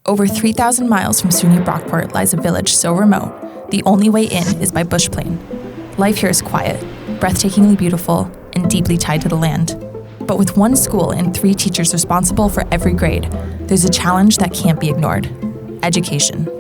Over 3,000 miles from SUNY Brockport lies a village so remote, the only way in is by Bushplane. Life here is quiet, breathtakingly beautiful, and deeply tied to the land. But with one school and 3 teachers responsible for every grade, there's a challenge that can't be ignored: education.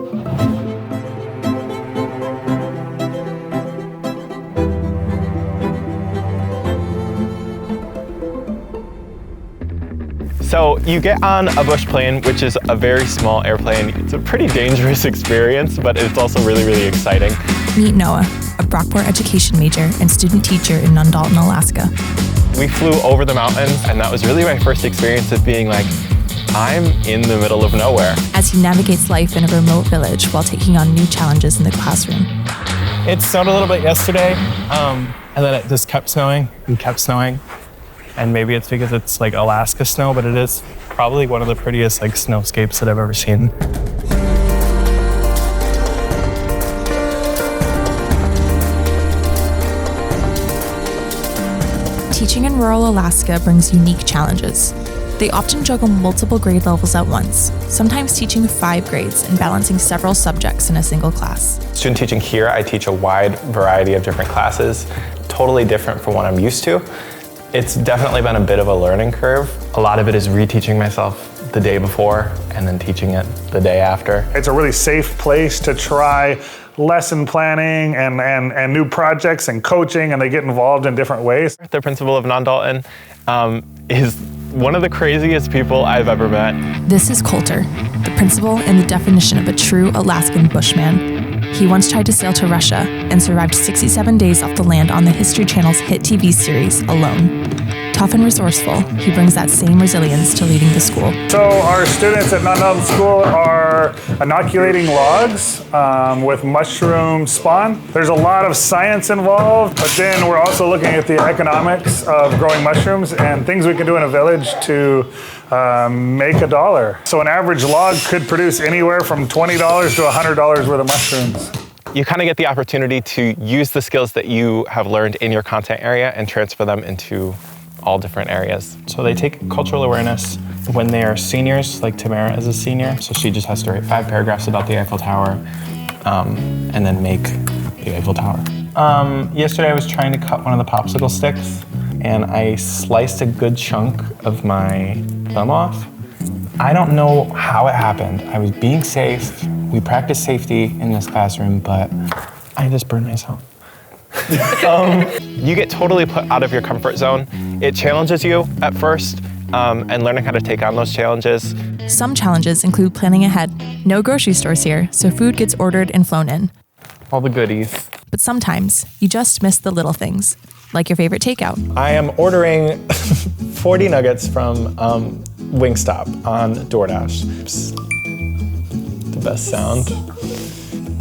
So you get on a Bushplane, which is a very small airplane. It's a pretty dangerous experience, but it's also really, really exciting. Meet Noah, a Brockport education major and student teacher in Nondalton, Alaska. We flew over the mountains, and that was really my first experience of being like, I'm in the middle of nowhere. As he navigates life in a remote village while taking on new challenges in the classroom. It snowed a little bit yesterday, and then it just kept snowing and kept snowing. And maybe it's because it's like Alaska snow, but it is probably one of the prettiest like snowscapes that I've ever seen. Teaching in rural Alaska brings unique challenges. They often juggle multiple grade levels at once, sometimes teaching 5 grades and balancing several subjects in a single class. Student teaching here, I teach a wide variety of different classes, totally different from what I'm used to. It's definitely been a bit of a learning curve. A lot of it is reteaching myself the day before and then teaching it the day after. It's a really safe place to try lesson planning and new projects and coaching, and they get involved in different ways. The principal of Nondalton is one of the craziest people I've ever met. This is Coulter, the principal and the definition of a true Alaskan Bushman. He once tried to sail to Russia and survived 67 days off the land on the History Channel's hit TV series, Alone. Tough and resourceful, he brings that same resilience to leading the school. So our students at Nondalton School are inoculating logs with mushroom spawn. There's a lot of science involved, but then we're also looking at the economics of growing mushrooms and things we can do in a village to make $1. So an average log could produce anywhere from $20 to $100 worth of mushrooms. You kind of get the opportunity to use the skills that you have learned in your content area and transfer them into all different areas. So they take cultural awareness when they are seniors, like Tamara is a senior, so she just has to write 5 paragraphs about the Eiffel Tower and then make the Eiffel Tower. Yesterday I was trying to cut one of the popsicle sticks and I sliced a good chunk of my thumb off. I don't know how it happened. I was being safe. We practice safety in this classroom, but I just burned myself. You get totally put out of your comfort zone. It challenges you at first, and learning how to take on those challenges. Some challenges include planning ahead. No grocery stores here, so food gets ordered and flown in. All the goodies. But sometimes you just miss the little things, like your favorite takeout. I am ordering 40 nuggets from Wingstop on DoorDash. The best sound.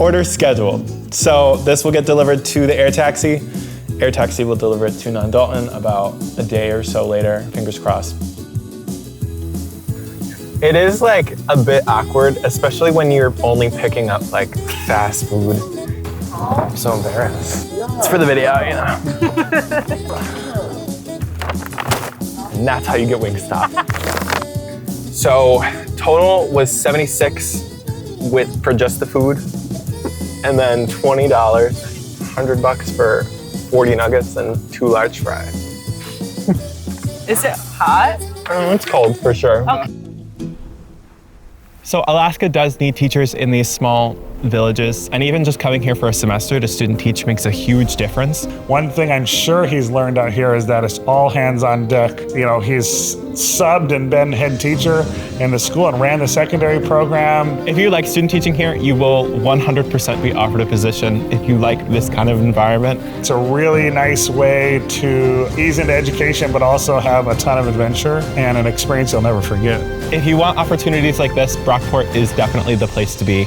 Order scheduled. So this will get delivered to the air taxi. Air taxi will deliver it to Nondalton about a day or so later, fingers crossed. It is like a bit awkward, especially when you're only picking up like fast food. I'm so embarrassed. It's for the video, you know. And that's how you get Wingstop. So total was $76 for just the food, and then $20, $100 for 40 nuggets and 2 large fries. Is it hot? It's cold for sure. Okay. So Alaska does need teachers in these small villages, and even just coming here for a semester to student teach makes a huge difference. One thing I'm sure he's learned out here is that it's all hands on deck. You know, he's subbed and been head teacher in the school and ran the secondary program. If you like student teaching here, you will 100% be offered a position if you like this kind of environment. It's a really nice way to ease into education, but also have a ton of adventure and an experience you'll never forget. If you want opportunities like this, Brockport is definitely the place to be.